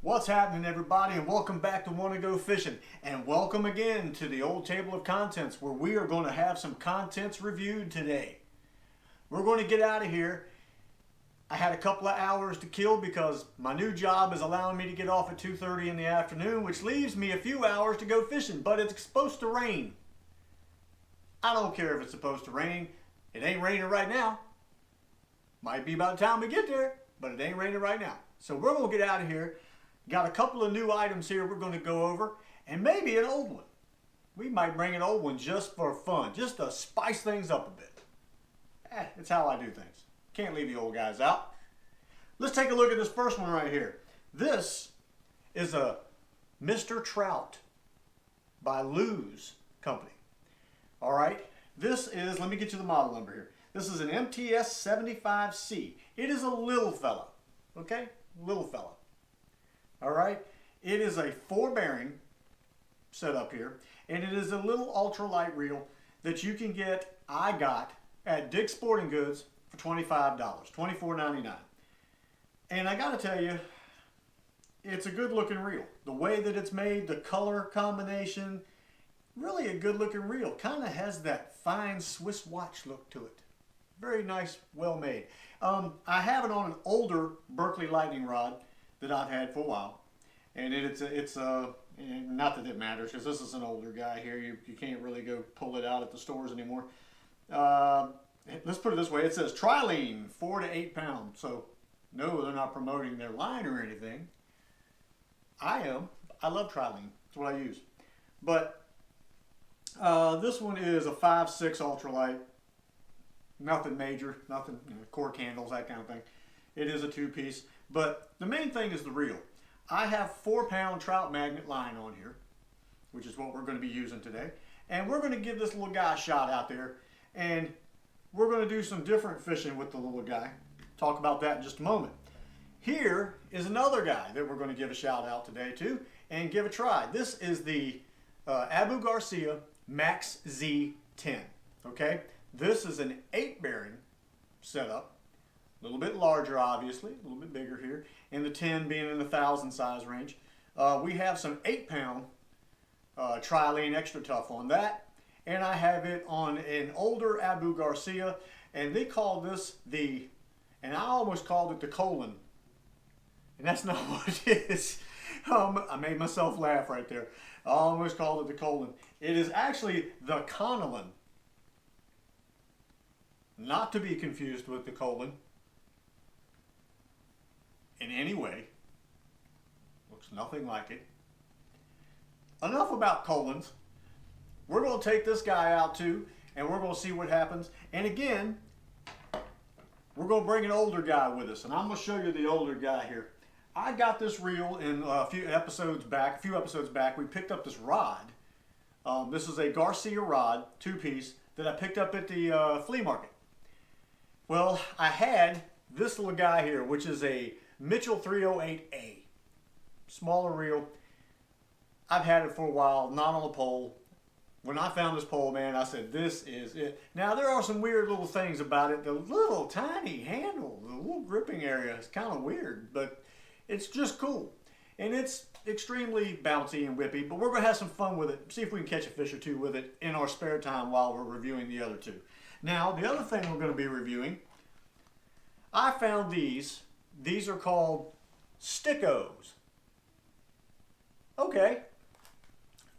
What's happening, everybody, and welcome back to Wanna Go Fishing, and welcome again to the old table of contents where we are going to have some contents reviewed today. We're going to get out of here. I had a couple of hours to kill because my new job is allowing me to get off at 2:30 in the afternoon, which leaves me a few hours to go fishing, but it's supposed to rain. I don't care if it's supposed to rain. It ain't raining right now. Might be by the time we get there, but it ain't raining right now. So we're going to get out of here. Got a couple of new items here we're going to go over, and maybe an old one. We might bring an old one just for fun, just to spice things up a bit. It's how I do things. Can't leave the old guys out. Let's take a look at this first one right here. This is a Mr. Trout by Lou's company. All right, this is, let me get you the model number here. This is an MTS 75C. It is a little fella, okay? Little fella. All right, it is a 4-bearing setup here, and it is a little ultralight reel that you can get, I got, at Dick's Sporting Goods for $25, $24.99. And I gotta tell you, it's a good looking reel. The way that it's made, the color combination, really a good looking reel. Kind of has that fine Swiss watch look to it. Very nice, well made. I have it on an older Berkley Lightning rod that I've had for a while, and it's not that it matters because this is an older guy here. You can't really go pull it out at the stores anymore. Let's put it this way: it says trilene, 4 to 8 pounds. So no, they're not promoting their line or anything. I am. I love trilene. That's what I use. But this one is a 5.6 ultralight. Nothing major, nothing, core candles, that kind of thing. It is a 2-piece. But the main thing is the reel. I have 4-pound trout magnet line on here, which is what we're going to be using today. And we're going to give this little guy a shot out there. And we're going to do some different fishing with the little guy. Talk about that in just a moment. Here is another guy that we're going to give a shout out today to and give a try. This is the Abu Garcia MaxZ10. Okay? This is an 8-bearing setup. A little bit larger, obviously, a little bit bigger here, and the 10 being in the 1,000 size range. We have some 8-pound trilene extra tough on that, and I have it on an older Abu Garcia, and they call this the, and I almost called it the colon, and that's not what it is. I made myself laugh right there. I almost called it the colon. It is actually the conolin, not to be confused with the colon in any way. Looks nothing like it. Enough about colons. We're going to take this guy out too, and we're going to see what happens. And again, we're going to bring an older guy with us, and I'm going to show you the older guy here. I got this reel in a few episodes back. We picked up this rod. This is a Garcia rod, 2-piece, that I picked up at the flea market. Well, I had this little guy here, which is a Mitchell 308A. Smaller reel. I've had it for a while, not on a pole. When I found this pole, man, I said, this is it. Now, there are some weird little things about it. The little tiny handle, the little gripping area is kind of weird, but it's just cool. And it's extremely bouncy and whippy, but we're going to have some fun with it. See if we can catch a fish or two with it in our spare time while we're reviewing the other two. Now, the other thing we're going to be reviewing, I found these. These are called Stickos. Okay.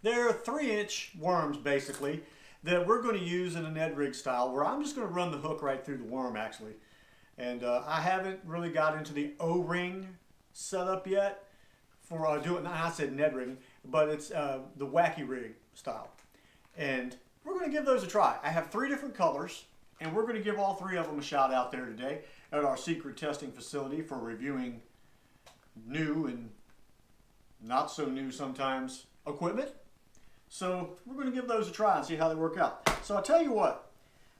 They're 3-inch worms, basically, that we're going to use in a Ned rig style, where I'm just going to run the hook right through the worm, actually. And I haven't really got into the O-ring setup yet for doing, I said Ned rigging, but it's the wacky rig style. And we're going to give those a try. I have 3 different colors, and we're going to give all 3 of them a shout out there today at our secret testing facility for reviewing new and not so new sometimes equipment. So we're going to give those a try and see how they work out. So I'll tell you what,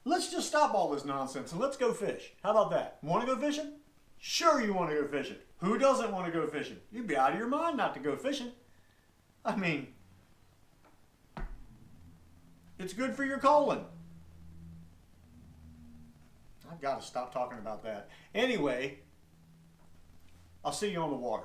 let's just stop all this nonsense and let's go fish. How about that? Want to go fishing? Sure you want to go fishing. Who doesn't want to go fishing? You'd be out of your mind not to go fishing. I mean, it's good for your colon. I've got to stop talking about that. Anyway, I'll see you on the water.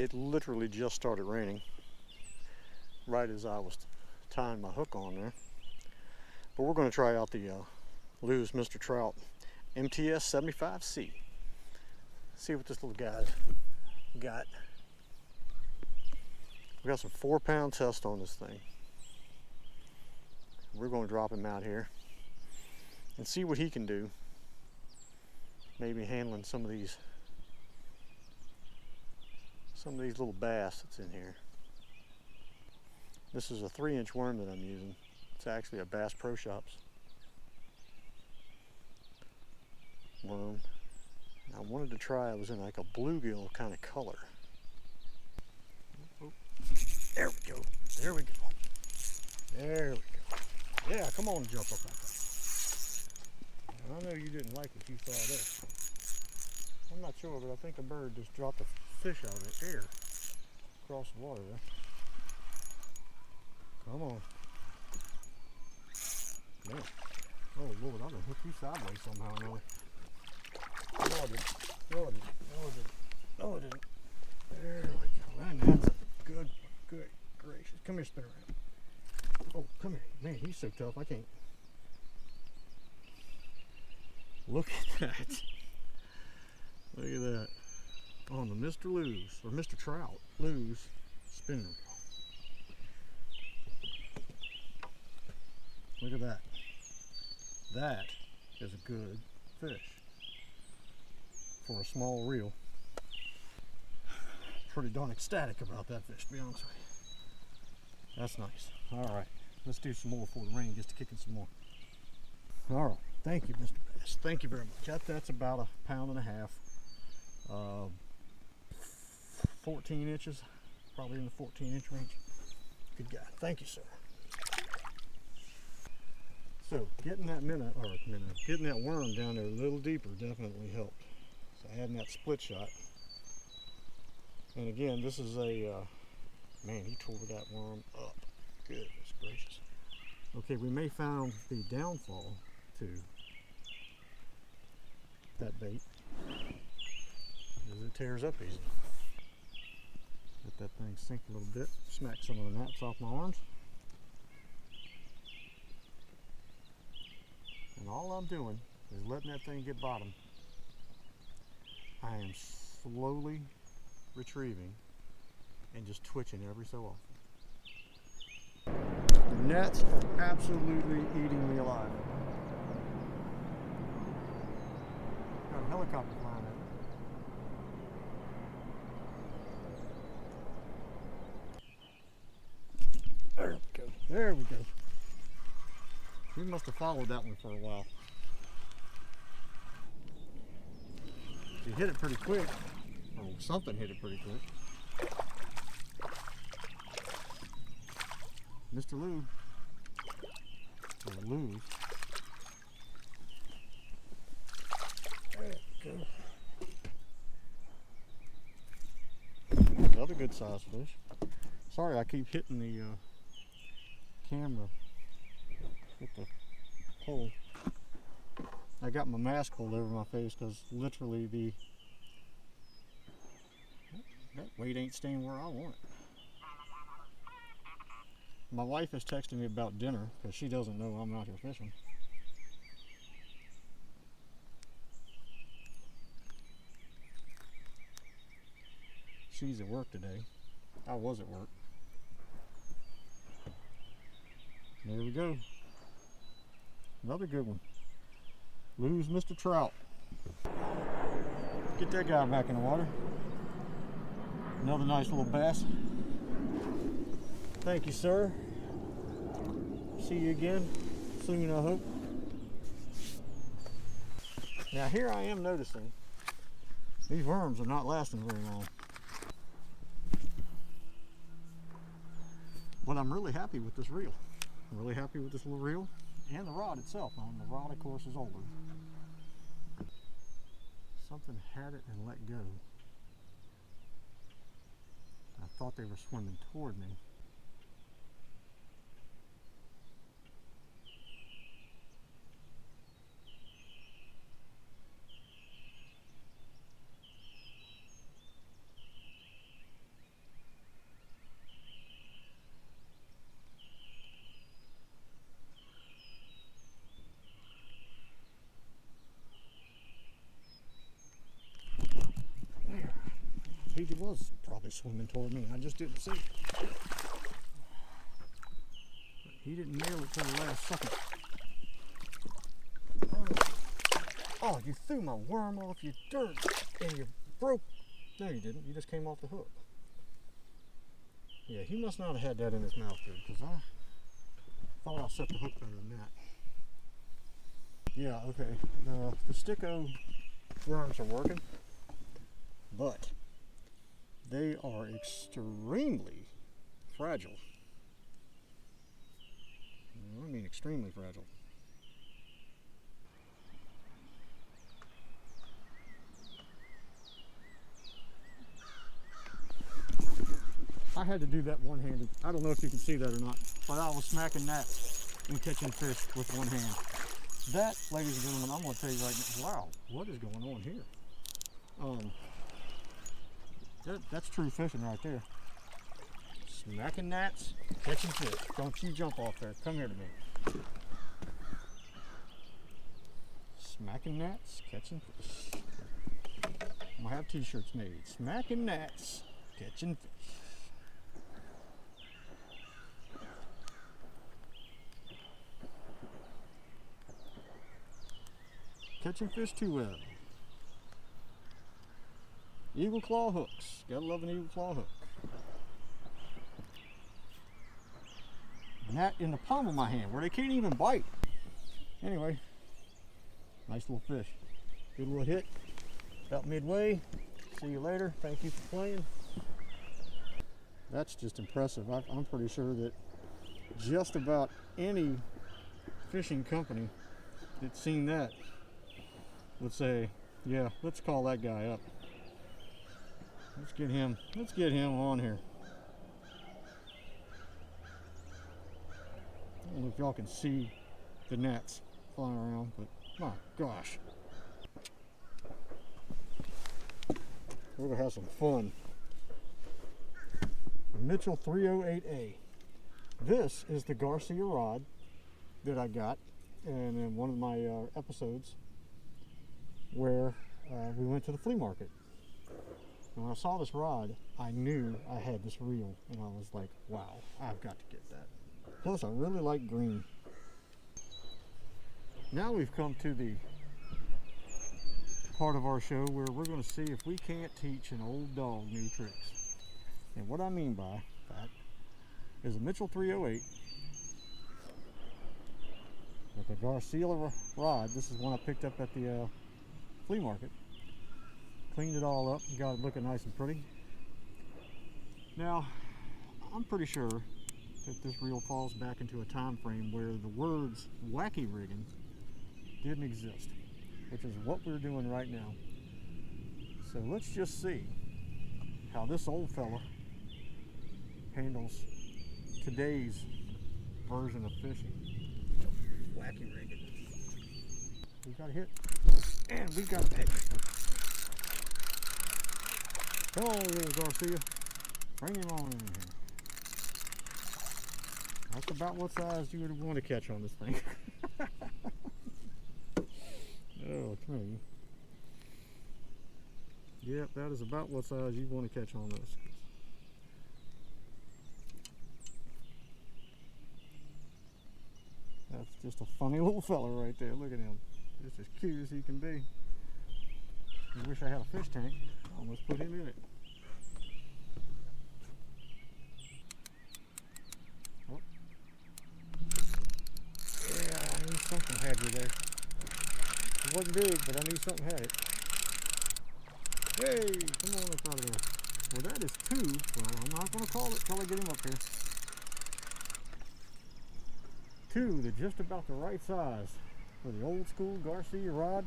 It literally just started raining right as I was tying my hook on there. But we're going to try out the Lew's Mr. Trout MTS 75C. See what this little guy's got. We got some 4-pound test on this thing. We're going to drop him out here and see what he can do. Maybe handling some of these little bass that's in here. This is a 3-inch worm that I'm using. It's actually a Bass Pro Shops worm. I wanted to try, it was in like a bluegill kind of color. Oh, there we go. There we go. There we go. Yeah, come on, jump up like that. I know you didn't like what you saw there. I'm not sure, but I think a bird just dropped a fish out of the air across the water there. Come on. Man. Oh Lord, I'm gonna hook you sideways somehow or another. No, I didn't. No, I didn't. No, I didn't. No, I didn't. There we go. And that's a good gracious. Come here, spin around. Oh, come here. Man, he's so tough. I can't. Look at that. Look at that. On the Mr. Lew's, or Mr. Trout, Lew's spinning reel. Look at that. That is a good fish for a small reel. Pretty darn ecstatic about that fish, to be honest with you. That's nice. All right, let's do some more before the rain gets to kicking some more. All right, thank you, Mr. Bass. Thank you very much. That's about 1.5 pounds. 14 inches, probably in the 14-inch range. Good guy. Thank you, sir. So getting that getting that worm down there a little deeper definitely helped. So adding that split shot. And again, this is a, man, he tore that worm up. Goodness gracious. Okay, we may find the downfall to that bait, because it tears up easy. Let that thing sink a little bit, smack some of the gnats off my arms. And all I'm doing is letting that thing get bottom. I am slowly retrieving and just twitching every so often. The gnats are absolutely eating me alive. Got a helicopter flying at me. There we go. There we go. He must have followed that one for a while. He hit it pretty quick. Or something hit it pretty quick. Mr. Lou. Or Lou's. There we go. Another good sized fish. Sorry I keep hitting the camera with the pole. I got my mask pulled over my face because literally that weight ain't staying where I want it. My wife is texting me about dinner because she doesn't know I'm out here fishing. She's at work today. I was at work. There we go. Another good one. Lew's Mr. Trout. Get that guy back in the water. Another nice little bass. Thank you, sir. See you again soon, I hope. Now here I am noticing these worms are not lasting very long. But I'm really happy with this reel. I'm really happy with this little reel and the rod itself. The rod, of course, is older. Something had it and let go. I thought they were swimming toward me. was probably swimming toward me. I just didn't see it. But he didn't nail it till the last second. Oh, you threw my worm off, you dirt, and you broke. No, you didn't. You just came off the hook. Yeah, he must not have had that in his mouth, dude, because I thought I set the hook better than that. Yeah, okay. The Sticko worms are working, but they are extremely fragile. I mean extremely fragile. I had to do that one-handed. I don't know if you can see that or not, but I was smacking gnats and catching fish with one hand. That, ladies and gentlemen, I'm going to tell you right now, wow, what is going on here? That's true fishing right there. Smacking gnats, catching fish. Don't you jump off there. Come here to me. Smacking gnats, catching fish. I'm going to have t-shirts made. Smacking gnats, catching fish. Catching fish too well. Eagle claw hooks. Gotta love an eagle claw hook. Gnat in the palm of my hand where they can't even bite. Anyway, nice little fish. Good little hit. About midway. See you later. Thank you for playing. That's just impressive. I'm pretty sure that just about any fishing company that's seen that would say, yeah, let's call that guy up. Let's get him on here. I don't know if y'all can see the gnats flying around, but my gosh. We're gonna have some fun. Mitchell 308A. This is the Garcia rod that I got in one of my episodes where we went to the flea market. And when I saw this rod, I knew I had this reel, and I was like, wow, I've got to get that. Plus, I really like green. Now we've come to the part of our show where we're going to see if we can't teach an old dog new tricks. And what I mean by that is a Mitchell 308 with a Garcia rod. This is one I picked up at the flea market. Cleaned it all up and got it looking nice and pretty. Now, I'm pretty sure that this reel falls back into a time frame where the words wacky rigging didn't exist, which is what we're doing right now. So let's just see how this old fella handles today's version of fishing. Wacky rigging. We got a hit, and we got a hit. Come on, little Garcia. Bring him on in here. That's about what size you would want to catch on this thing. Oh, come on. Yep, that is about what size you want to catch on this. That's just a funny little fella right there. Look at him. Just as cute as he can be. I wish I had a fish tank. I almost put him in it. Oh. Yeah, I knew something had you there. It wasn't big, but I knew something had it. Hey, come on up out of there. Well, that is two. Well, I'm not going to call it till I get him up here. Two, they're just about the right size for the old school Garcia rod.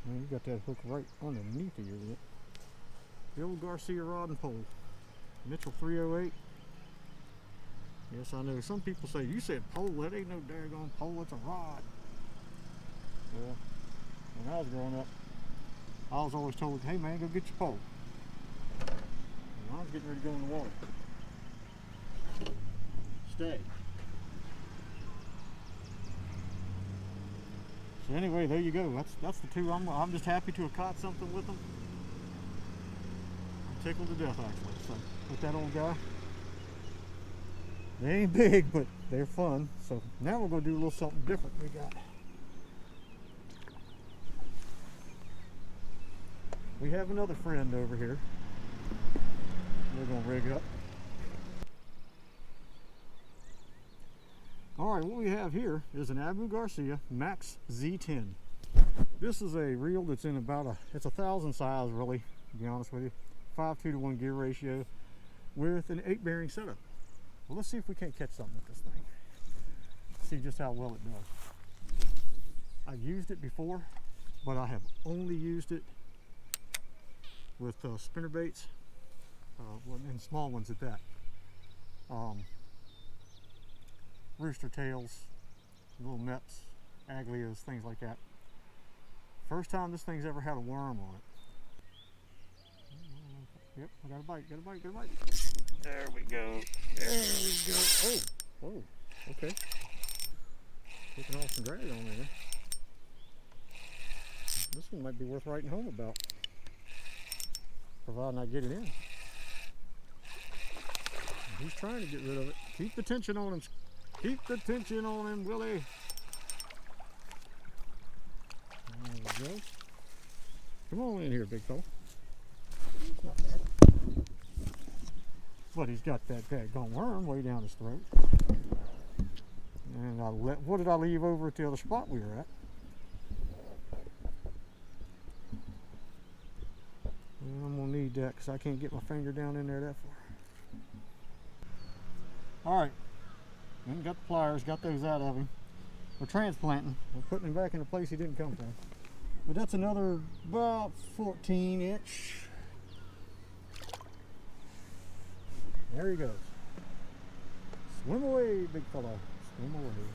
Man, you got that hook right underneath of you. The old Garcia rod and pole. Mitchell 308. Yes, I know. Some people say, you said pole. That ain't no daggone pole. It's a rod. Well, when I was growing up, I was always told, hey man, go get your pole. And I was getting ready to go in the water. Stay. So anyway, there you go. That's the two. I'm just happy to have caught something with them. tickled to death actually. So with that old guy, they ain't big, but they're fun. So now we're going to do a little something different. We have another friend over here. We're going to rig up. Alright, what we have here is an Abu Garcia MaxZ10. This is a reel that's in about it's a 1,000 size really, to be honest with you. 5:2-to-1 gear ratio with an 8 bearing setup. Well, let's see if we can't catch something with this thing. See just how well it does. I've used it before, but I have only used it with spinner baits, and small ones at that. Rooster tails, little nets, aglias, things like that. First time this thing's ever had a worm on it. Yep, I got a bite, got a bite, got a bite. There we go. There we go. Oh, whoa, okay. Taking off some drag on there. This one might be worth writing home about, providing I get it in. He's trying to get rid of it. Keep the tension on him. Keep the tension on him, Willie. There we go. Come on in here, big fella. Not bad. But he's got that daggone worm way down his throat. And what did I leave over at the other spot we were at? And I'm gonna need that because I can't get my finger down in there that far. Alright. Then got the pliers, got those out of him. We're transplanting. We're putting him back in the place he didn't come from. But that's another about 14-inch. There he goes. Swim away, big fella. Swim away.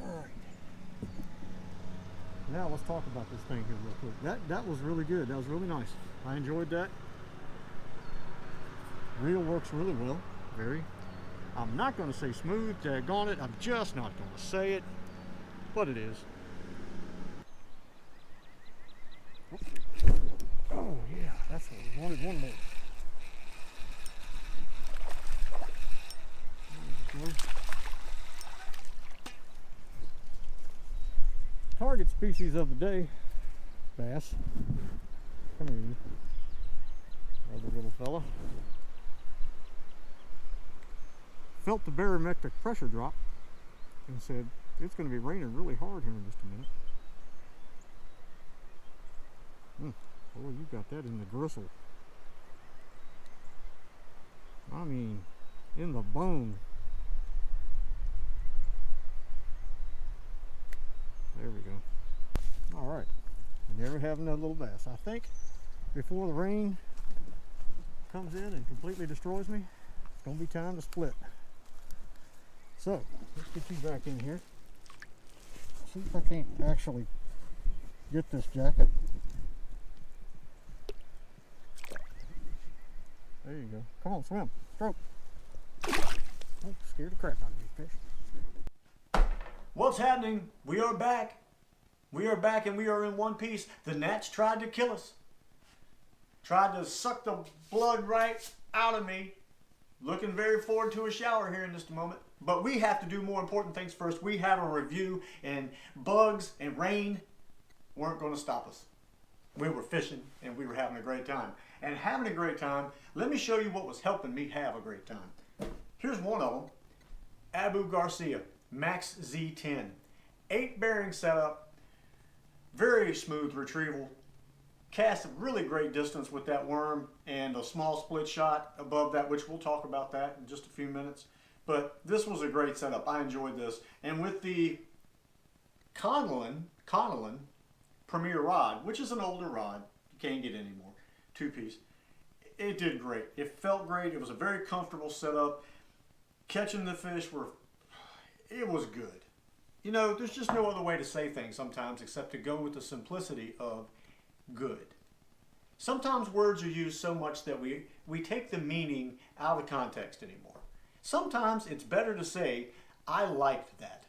Alright. Now let's talk about this thing here real quick. That was really good. That was really nice. I enjoyed that. Reel works really well. Very. I'm not going to say smooth, daggone it. I'm just not going to say it. But it is. Oh yeah, that's what we wanted. One more. There we go. Target species of the day, bass. Come here, you. Other little fella. Felt the barometric pressure drop and said it's going to be raining really hard here in just a minute. Oh, you got that in the gristle. I mean, in the bone. There we go. All right. Never have another little bass. I think before the rain comes in and completely destroys me, it's going to be time to split. So, let's get you back in here. See if I can't actually get this jacket. There you go. Come on, swim. Stroke. Oh, scared the crap out of these fish. What's happening? We are back. We are back and we are in one piece. The gnats tried to kill us. Tried to suck the blood right out of me. Looking very forward to a shower here in just a moment. But we have to do more important things first. We have a review, and bugs and rain weren't going to stop us. We were fishing and we were having a great time. And having a great time, let me show you what was helping me have a great time. Here's one of them. Abu Garcia MaxZ10. 8 bearing setup. Very smooth retrieval. Cast a really great distance with that worm and a small split shot above that, which we'll talk about that in just a few minutes. But this was a great setup. I enjoyed this. And with the Connellan Premier rod, which is an older rod, you can't get anymore, 2-piece, it did great. It felt great. It was a very comfortable setup. Catching the fish it was good. You know, there's just no other way to say things sometimes except to go with the simplicity of good. Sometimes words are used so much that we take the meaning out of context anymore. Sometimes it's better to say, I liked that,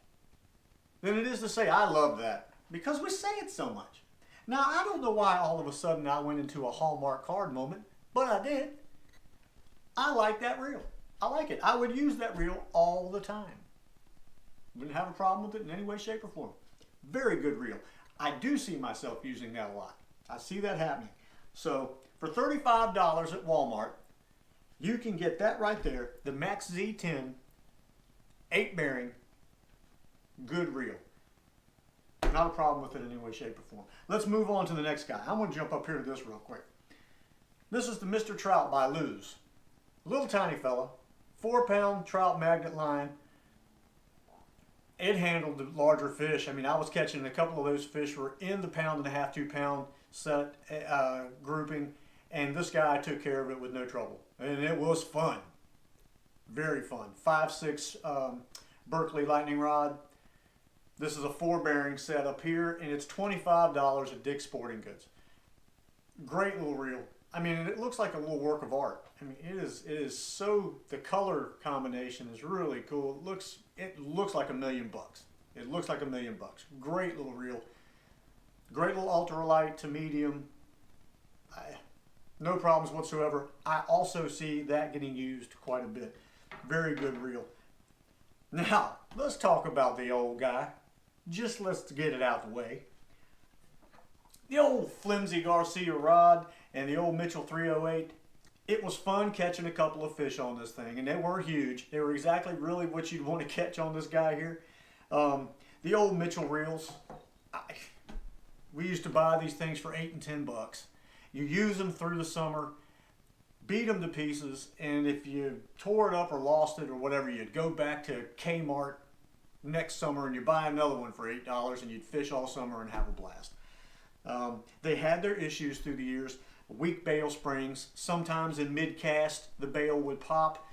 than it is to say, I love that, because we say it so much. Now, I don't know why all of a sudden I went into a Hallmark card moment, but I did. I like that reel. I like it. I would use that reel all the time. Wouldn't have a problem with it in any way, shape, or form. Very good reel. I do see myself using that a lot. I see that happening. So for $35 at Walmart, you can get that right there, the MaxZ 10 8 bearing good reel. Not a problem with it in any way, shape, or form. Let's move on to the next guy. I'm going to jump up here to this real quick. This is the Mr. Trout by Lew's. Little tiny fella, 4-pound trout magnet line. It handled the larger fish. I mean, I was catching a couple of those fish were in the 1.5 to 2 pound set grouping, and this guy took care of it with no trouble. And it was fun. Very fun. 5.6 Berkeley lightning rod. This is a 4-bearing set up here, and it's $25 at Dick's Sporting Goods. Great little reel. I mean, it looks like a little work of art. I mean, it is so, the color combination is really cool. It looks like $1 million. It looks like $1 million. Great little reel. Great little ultra-lite to medium. No problems whatsoever. I also see that getting used quite a bit. Very good reel. Now, let's talk about the old guy. Just let's get it out the way. The old flimsy Garcia rod and the old Mitchell 308. It was fun catching a couple of fish on this thing, and they were huge. They were exactly really what you'd want to catch on this guy here. The old Mitchell reels. We used to buy these things for $8 and $10. You use them through the summer, beat them to pieces, and if you tore it up or lost it or whatever, you'd go back to Kmart next summer and you buy another one for $8 and you'd fish all summer and have a blast. They had their issues through the years. Weak bail springs. Sometimes in mid-cast, the bail would pop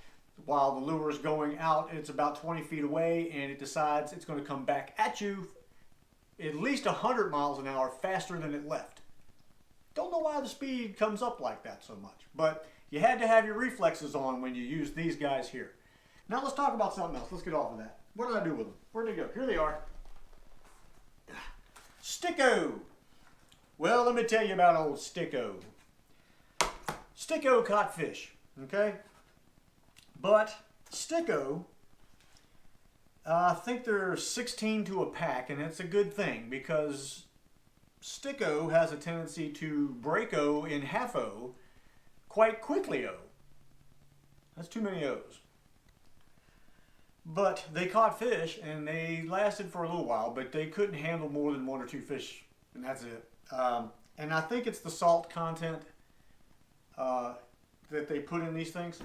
while the lure is going out. It's about 20 feet away, and it decides it's going to come back at you at least 100 miles an hour faster than it left. Don't know why the speed comes up like that so much, but you had to have your reflexes on when you use these guys here. Now let's talk about something else. Let's get off of that. What did I do with them? Where'd they go? Here they are. Sticko. Well, let me tell you about old Sticko. Sticko caught fish, okay? But Sticko, I think they're 16 to a pack, and it's a good thing because Sticko has a tendency to break O in half O quite quickly O. That's too many O's. But they caught fish, and they lasted for a little while, but they couldn't handle more than 1 or 2 fish, and that's it. And I think it's the salt content that they put in these things.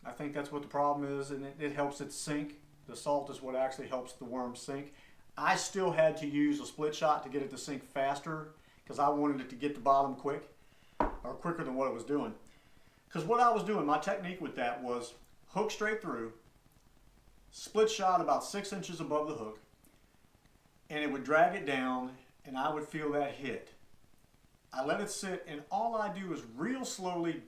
I think that's what the problem is, and it helps it sink. The salt is what actually helps the worm sink. I still had to use a split shot to get it to sink faster because I wanted it to get to bottom quick, or quicker than what it was doing. Because what I was doing, my technique with that was hook straight through, split shot about 6 inches above the hook, and it would drag it down, and I would feel that hit. I let it sit, and all I do is real slowly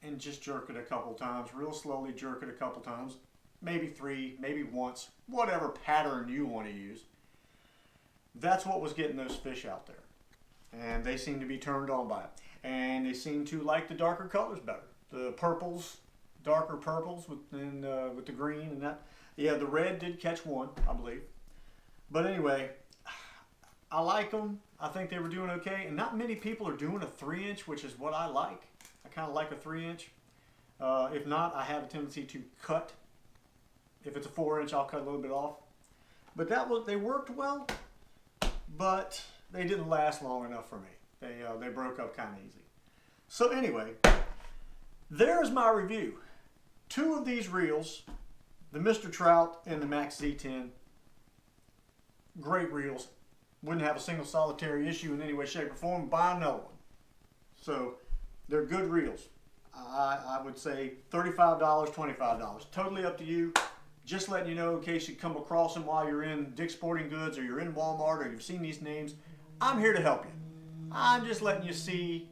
and just jerk it a couple times, real slowly jerk it a couple times, maybe 3, maybe once, whatever pattern you want to use. That's what was getting those fish out there. And they seem to be turned on by it. And they seem to like the darker colors better. The purples, darker purples with the green and that. Yeah, the red did catch one, I believe. But anyway, I like them. I think they were doing okay. And not many people are doing a 3-inch, which is what I like. I kind of like a 3-inch. If not, I have a tendency to cut. If it's a 4-inch, I'll cut a little bit off. But they worked well, but they didn't last long enough for me. They broke up kind of easy. So anyway, there's my review. 2 of these reels, the Mr. Trout and the MaxZ10, great reels. Wouldn't have a single solitary issue in any way, shape, or form. Buy another one. So they're good reels. I would say $35, $25. Totally up to you. Just letting you know in case you come across them while you're in Dick's Sporting Goods or you're in Walmart or you've seen these names. I'm here to help you. I'm just letting you see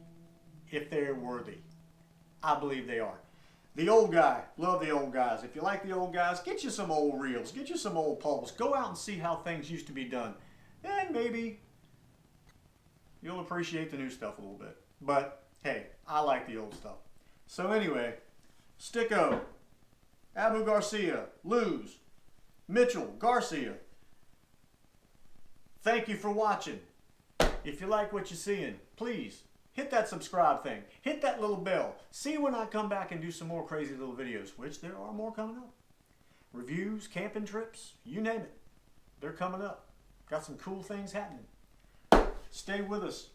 if they're worthy. I believe they are. The old guy, love the old guys. If you like the old guys, get you some old reels. Get you some old poles. Go out and see how things used to be done. And maybe you'll appreciate the new stuff a little bit. But hey, I like the old stuff. So anyway, Sticko, Abu Garcia, Luz, Mitchell, Garcia, thank you for watching. If you like what you're seeing, please hit that subscribe thing. Hit that little bell. See when I come back and do some more crazy little videos, which there are more coming up. Reviews, camping trips, you name it. They're coming up. Got some cool things happening. Stay with us.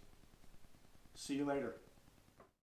See you later.